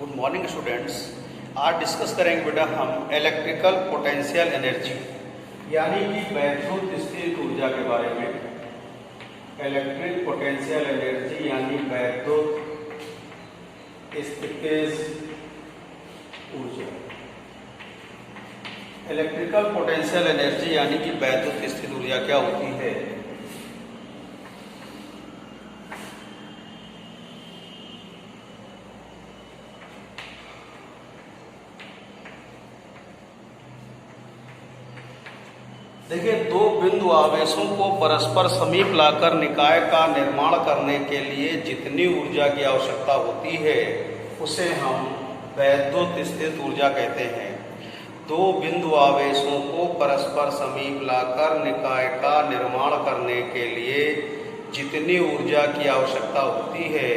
Good morning students. आज discuss करेंगे बेटा हम इलेक्ट्रिकल पोटेंशियल एनर्जी यानी कि वैद्युत स्थिर ऊर्जा के बारे में। इलेक्ट्रिक पोटेंशियल एनर्जी यानी वैद्युत स्थितिज ऊर्जा। इलेक्ट्रिकल पोटेंशियल एनर्जी यानी कि वैद्युत स्थिर ऊर्जा क्या होती है? देखिए, दो बिंदु आवेशों को परस्पर समीप लाकर निकाय का निर्माण करने के लिए जितनी ऊर्जा की आवश्यकता होती है उसे हम वैद्युत स्थित ऊर्जा कहते हैं। दो बिंदु आवेशों को परस्पर समीप लाकर निकाय का निर्माण करने के लिए जितनी ऊर्जा की आवश्यकता होती है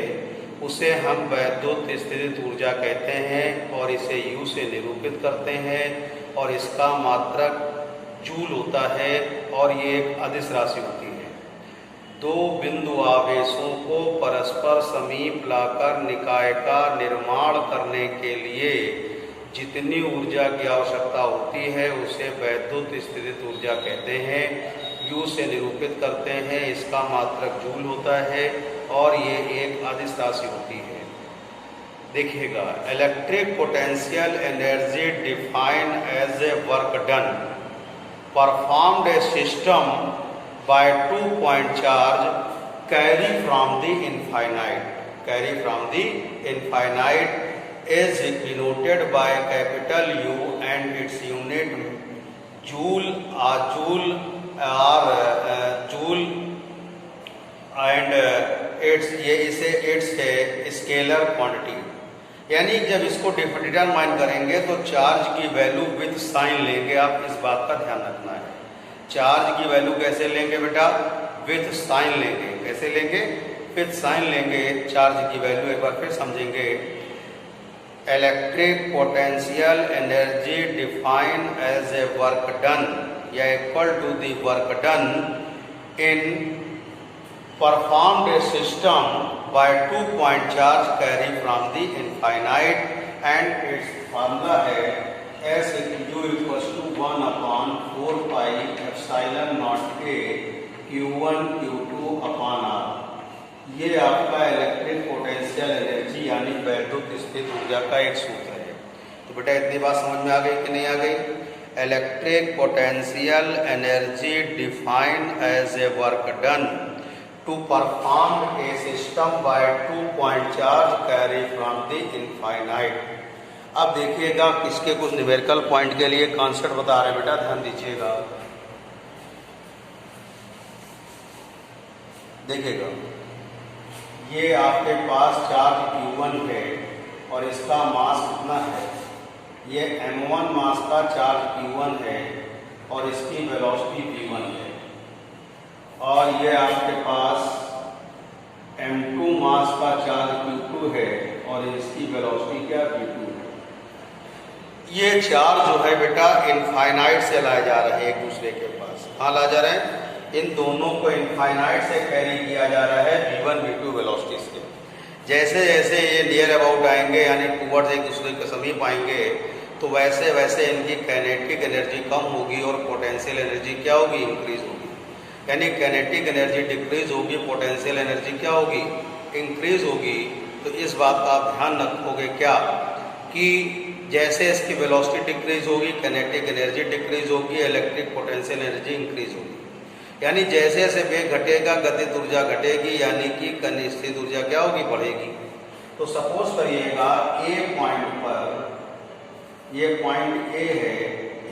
उसे हम वैद्युत स्थित ऊर्जा कहते हैं और इसे U से निरूपित करते हैं और इसका मात्रक जूल होता है और ये एक अदिश राशि होती है। दो बिंदु आवेशों को परस्पर समीप लाकर निकाय का निर्माण करने के लिए जितनी ऊर्जा की आवश्यकता होती है उसे वैद्युत स्थितिज ऊर्जा कहते हैं। U से निरूपित करते हैं, इसका मात्रक जूल होता है और ये एक अदिश राशि होती है। देखिएगा, electric potential energy define as a work done performed a system by 2-point charge carry from the infinite is denoted by capital U and its unit joule and its scalar quantity। यानी जब इसको determine करेंगे तो charge की value with sign लेंगे। आप इस बात का ध्यान रखना है। चार्ज की वैल्यू कैसे लेंगे बेटा? विथ साइन लेंगे। कैसे लेंगे? विथ साइन लेंगे। चार्ज की वैल्यू एक बार फिर समझेंगे। Electric potential energy define as a work done या equal to the work done in performed a system by 2-point charge carry from the infinite and its formula है S U equals to 1/4 pi epsilon naught A Q1 Q2 upon R। ये आपका electric potential energy यानी वैद्युत स्थित ऊर्जा का एक सूत्र है। तो बेटा इतनी बात समझ में आ गई कि नहीं आ गई? Electric potential energy define as a work done to perform a system by 2-point charge carry from the infinite। अब देखिएगा किसके कुछ न्यूमेरिकल पॉइंट के लिए कॉन्सेप्ट बता रहे हैं बेटा, ध्यान दीजिएगा। देखिएगा, ये आपके पास चार्ज Q1 है और इसका मास कितना है? ये M1 मास का चार्ज Q1 है और इसकी वेलोसिटी V1 है और ये आपके पास M2 मास का चार्ज Q2 है और इसकी वेलोसिटी क्या V2 है। ये चार्ज जो है बेटा इनफाइनाइट से लाए जा रहे हैं एक दूसरे के पास। कहाँ ला जा रहे हैं? इन दोनों को इनफाइनाइट से कैरी किया जा रहा है V1 V2 वेलोसिटी से। जैसे जैसे ये नियर अबाउट आएंगे यानी टूवर्ड्स एक दूसरे के समीप आएंगे तो वैसे वैसे इनकी काइनेटिक एनर्जी कम होगी और पोटेंशियल एनर्जी क्या होगी? इंक्रीज होगी। यानी काइनेटिक एनर्जी डिक्रीज होगी, पोटेंशियल एनर्जी क्या होगी? इंक्रीज होगी। तो इस बात का आप ध्यान रखोगे क्या कि जैसे इसकी वेलोसिटी डिक्रीज होगी काइनेटिक एनर्जी डिक्रीज होगी, इलेक्ट्रिक पोटेंशियल एनर्जी इंक्रीज होगी। यानी जैसे जैसे वेग घटेगा गतिज ऊर्जा घटेगी यानी कि स्थित ऊर्जा क्या होगी? बढ़ेगी। तो सपोज करिएगा ए पॉइंट पर, ये पॉइंट ए है,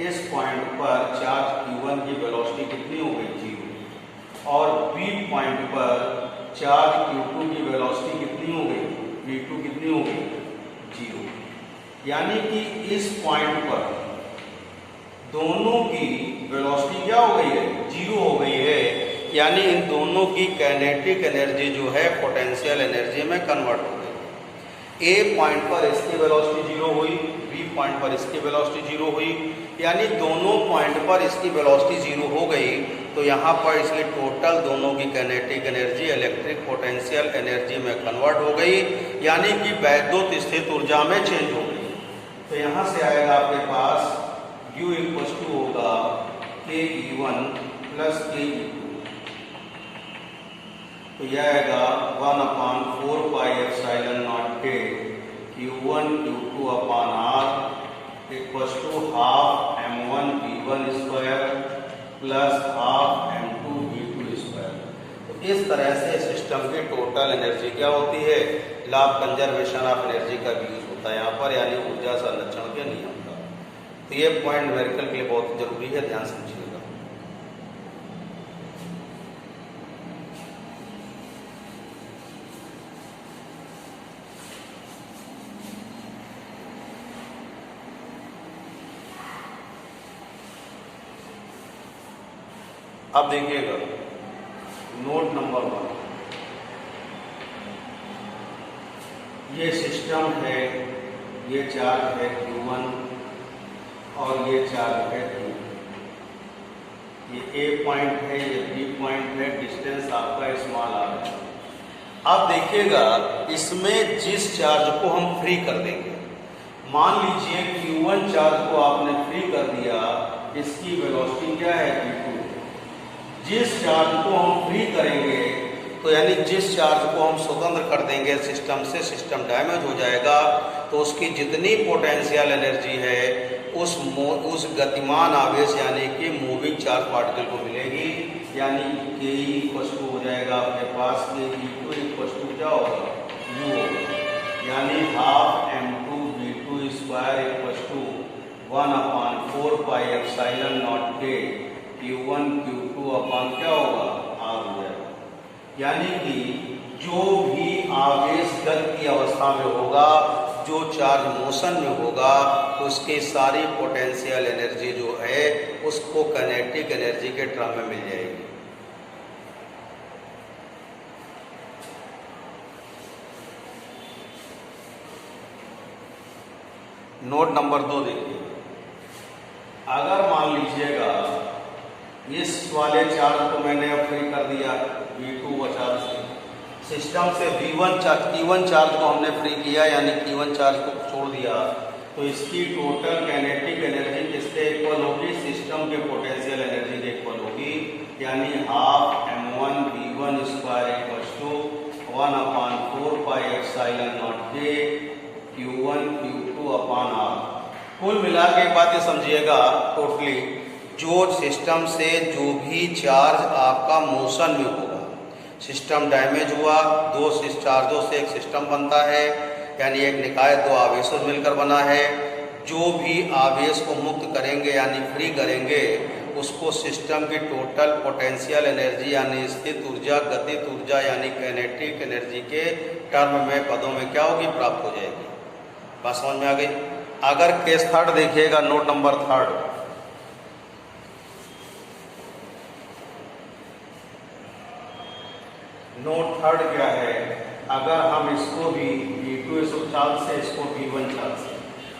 इस पॉइंट पर चार्ज Q1 की वेलोसिटी कितनी हो गई? 0। और B पॉइंट पर चार्ज Q2 की वेलोसिटी कितनी हो गई? V2 कितनी हो गई? 0। यानी कि इस पॉइंट पर दोनों की वेलोसिटी क्या हो गई है? 0 हो गई है। यानी इन दोनों की काइनेटिक एनर्जी जो है पोटेंशियल एनर्जी में कन्वर्ट हो गई। A पॉइंट पर इसकी वेलोसिटी 0 हुई, B पॉइंट पर इसकी वेलोसिटी 0 हुई। यानी दोनों पॉइंट पर इसकी वेलोसिटी जीरो हो गई, तो यहाँ पर इसकी टोटल दोनों की kinetic energy electric potential energy में कन्वर्ट हो गई, यानी कि वैद्युत स्थित ऊर्जा में चेंज हो गई। तो यहाँ से आएगा आपके पास U इक्वल टू होगा KE1 प्लस KE2, तो यह आएगा 1/4 pi epsilon nought K Q1 Q2 upon R equal to half M1 V1 square plus half M2 V2 square. तो इस तरह से सिस्टम की टोटल एनर्जी क्या होती है, law of conservation of energy का भी यूज होता है यहाँ पर, यानी ऊर्जा संरक्षण के नियम का। तो ये पॉइंट न्यूमेरिकल के लिए बहुत जरूरी है, ध्यान समझिएगा। अब देखिएगा नोट नंबर 1, ये सिस्टम है, ये चार्ज है Q1 और ये चार्ज है Q, ये A पॉइंट है, ये B पॉइंट है, डिस्टेंस आपका स्मॉल r है। अब देखिएगा इसमें जिस चार्ज को हम फ्री कर देंगे, मान लीजिए Q1 चार्ज को आपने फ्री कर दिया, इसकी वेलोसिटी क्या है V2। जिस चार्ज को हम फ्री करेंगे, तो यानी जिस चार्ज को हम स्वतंत्र कर देंगे सिस्टम से, सिस्टम डैमेज हो जाएगा, तो उसकी जितनी पोटेंशियल एनर्जी है उस गतिमान आवेश यानी कि मूविंग चार्ज पार्टिकल को मिलेगी, यानी के इक्वल टू हो जाएगा आपके पास KE2 इक्वल टू क्या होगा U होगा, यानी half M2 V2 square equal to 1/4 pi epsilon nought K Q1 Q2 upon क्या होगा R हो जाएगा। यानी कि जो भी आवेश गति की अवस्था में होगा, जो चार्ज मोशन में होगा, उसकी सारी पोटेंशियल एनर्जी जो है उसको काइनेटिक एनर्जी के टर्म में मिल जाएगी। नोट नंबर 2 देखिए, अगर मान लीजिएगा इस वाले चार्ज को मैंने अब फ्री कर दिया V2 चार्ज से, सिस्टम से Q1 चार्ज को हमने फ्री किया, यानी Q1 चार्ज को छोड़ दिया, तो इसकी टोटल काइनेटिक एनर्जी किसके इक्वल होगी, सिस्टम के पोटेंशियल एनर्जी के इक्वल होगी, यानी half M1 V1 square equal to 1/4 pi epsilon nought K Q1 Q2 upon R। कुल मिला के एक बात ये समझिएगा, टोटली जो सिस्टम से जो भी चार्ज आपका मोशन में होगा, सिस्टम डैमेज हुआ, दो चार्जों से एक सिस्टम बनता है, यानी एक निकाय दो आवेशों से मिलकर बना है। जो भी आवेश को मुक्त करेंगे यानी फ्री करेंगे, उसको सिस्टम की टोटल पोटेंशियल एनर्जी यानी स्थित ऊर्जा, गतिज ऊर्जा यानी काइनेटिक एनर्जी के टर्म में पदों में क्या होगी, प्राप्त हो जाएगी। बात समझ में आ गई। अगर केस थर्ड देखिएगा, नोट नंबर 3, नोट 3 क्या है, अगर हम इसको भी V2 चार्ज से, इसको V1 चार्ज से,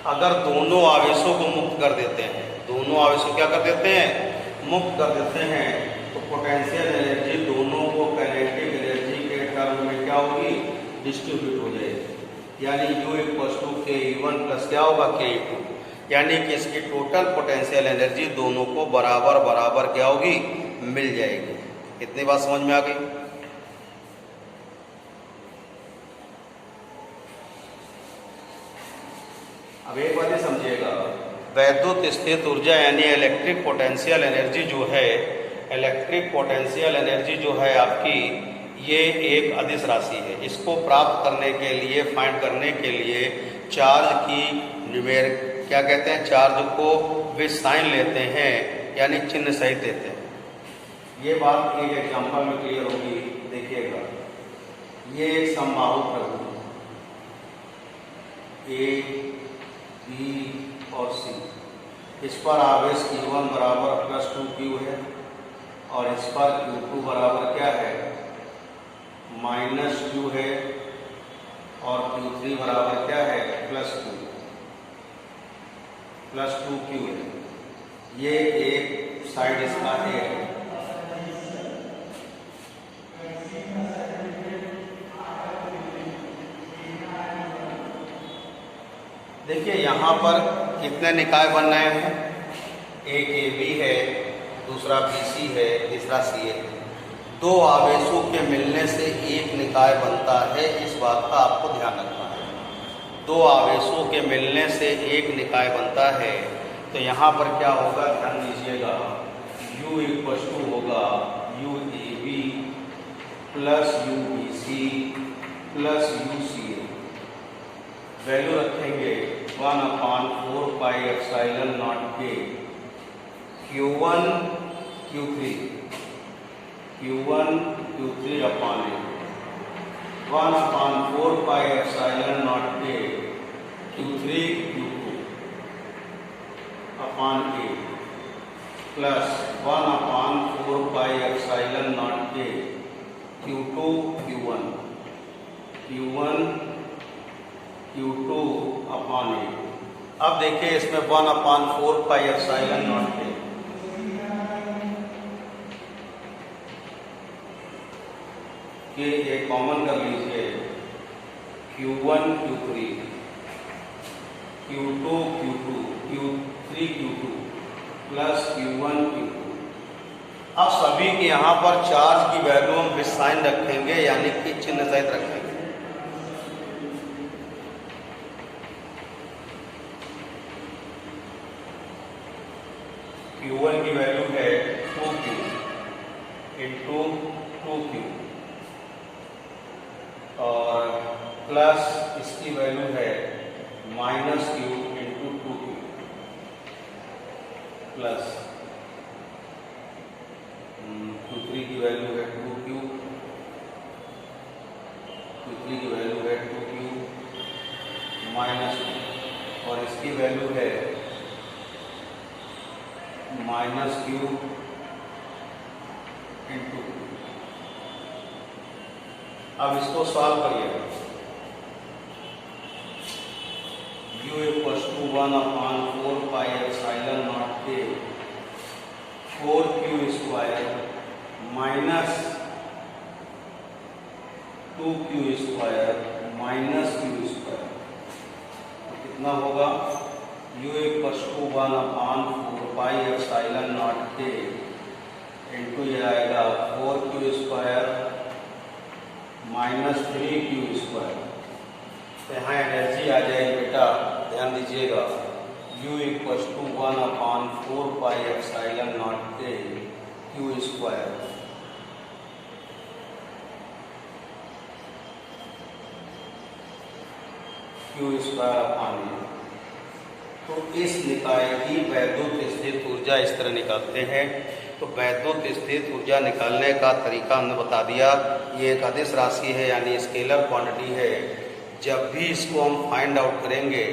अगर दोनों आवेशों को मुक्त कर देते हैं, दोनों आवेशों क्या कर देते हैं, मुक्त कर देते हैं, तो पोटेंशियल एनर्जी दोनों को काइनेटिक एनर्जी के टर्म में क्या होगी, डिस्ट्रीब्यूट हो जाएगी, यानी U equal to KE1 plus क्या होगा KE2, यानी कि इसकी टोटल पोटेंशियल एनर्जी दोनों को बराबर बराबर क्या होगी, मिल जाएगी। इतनी बात समझ में आ गई। अब एक बात ये समझिएगा, वैद्युत स्थित ऊर्जा यानी इलेक्ट्रिक पोटेंशियल एनर्जी जो है, इलेक्ट्रिक पोटेंशियल एनर्जी जो है आपकी, ये एक अदिश राशि है। इसको प्राप्त करने के लिए, फाइंड करने के लिए चार्ज की न्यूमेरिक क्या कहते हैं, चार्ज को विथ साइन लेते हैं, यानी चिन्ह सहित देते हैं। ये बात एक एग्जाम्पल में क्लियर होगी। देखिएगा, ये एक समबाहु प्रभु A, B और C, इस पर आवेश Q1 बराबर +2Q है, और इस पर Q2 बराबर क्या है, -Q है, और Q3 बराबर क्या है, +2Q है। ये एक साइड इसका ए है। देखिए यहाँ पर कितने निकाय बन रहे हैं, एक ए बी है, दूसरा बी सी है, तीसरा सी ए। दो आवेशों के मिलने से एक निकाय बनता है, इस बात का आपको ध्यान रखना है। दो आवेशों के मिलने से एक निकाय बनता है, तो यहाँ पर क्या होगा, ध्यान दीजिएगा, U इक्वल टू होगा U A B plus U B C plus U C A. Value रखेंगे 1/4 pi epsilon nought K Q1 Q3 upon a, 1/4 pi epsilon nought K Q3 Q2 upon a plus 1/4 pi epsilon nought K Q2 Q2 upon ए। अब देखिए इसमें 1/4 pi epsilon nought के, ये common कर लीजिए, Q1 Q3 Q2 Q3 Q2 plus Q1 Q2। अब सभी के यहाँ पर चार्ज की वैल्यू हम विथ साइन रखेंगे, यानी कि चिन्ह सहित रखेंगे। Q1 की वैल्यू है 2Q इंटू 2Q और प्लस इसकी वैल्यू है -Q into 2Q plus Q3 की वैल्यू है 2Q, Q3 की वैल्यू है 2Q माइनस, और इसकी वैल्यू है -Q इंटू। अब इसको सॉल्व करिए। U equal to 1/4 pi epsilon nought K 4Q square minus 2Q square minus Q square, तो कितना होगा, U equal to 1/4 pi epsilon nought K into ये आएगा 4Q square minus 3Q square. तो यहाँ एनर्जी आ जाएगी बेटा, ध्यान दीजिएगा, U equal to 1/4 pi epsilon nought K Q square upon a. तो इस निकाय की वैद्युत स्थित ऊर्जा इस तरह निकालते हैं। तो वैद्युत स्थित ऊर्जा निकालने का तरीका हमने बता दिया। ये एक अदिश राशि है, यानी स्केलर क्वांटिटी है। जब भी इसको हम फाइंड आउट करेंगे,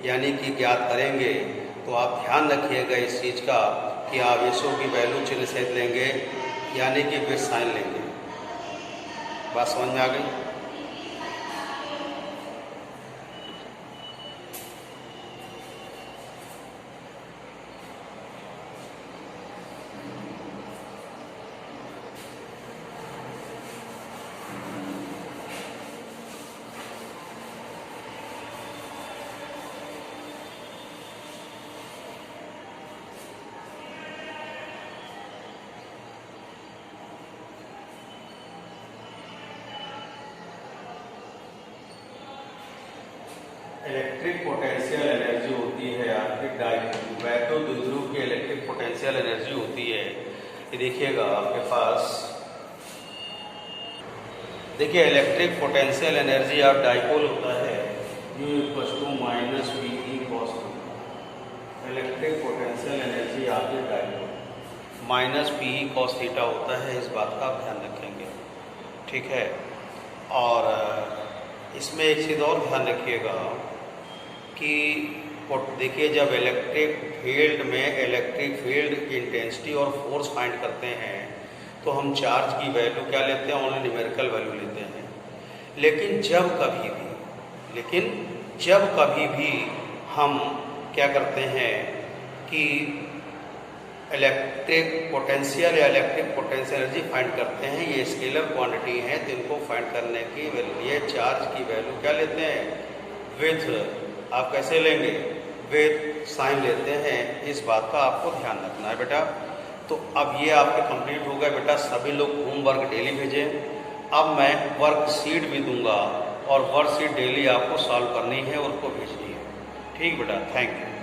यानी कि ज्ञात करेंगे, तो आप ध्यान रखिएगा इस चीज़ का कि आवेशों की वैल्यू चिन्ह सहित लेंगे, यानी कि विथ साइन लेंगे। बात समझ में आ गई? इलेक्ट्रिक पोटेंशियल एनर्जी होती है आपकी वैद्युत द्विध्रुव की इलेक्ट्रिक पोटेंशियल एनर्जी होती है। ये देखिएगा आपके पास, देखिए इलेक्ट्रिक पोटेंशियल एनर्जी आप डाइपोल होता है U equal to minus PE cos theta. Electric potential energy आपके dipole minus PE cos theta होता है, इस बात का आप ध्यान रखेंगे, ठीक है। और इसमें एक चीज़ और ध्यान रखिएगा कि देखिए, जब इलेक्ट्रिक फील्ड में इलेक्ट्रिक फील्ड की इंटेंसिटी और फोर्स फाइंड करते हैं तो हम चार्ज की वैल्यू क्या लेते हैं, ओनली न्यूमेरिकल वैल्यू लेते हैं। लेकिन जब कभी भी हम क्या करते हैं कि इलेक्ट्रिक पोटेंशियल या इलेक्ट्रिक पोटेंशियल एनर्जी फाइंड करते हैं। ये स्केलर क्वांटिटी है, तो इनको फाइंड करने की लिए चार्ज की वैल्यू क्या लेते हैं, विथ। आप कैसे लेंगे, विथ साइन लेते हैं। इस बात का आपको ध्यान रखना है बेटा। तो अब ये आपके कंप्लीट हो गया बेटा। सभी लोग होमवर्क डेली भेजें। अब मैं वर्कशीट भी दूंगा और वर्कशीट डेली आपको सॉल्व करनी है और उसको भेजनी है। ठीक बेटा, थैंक यू।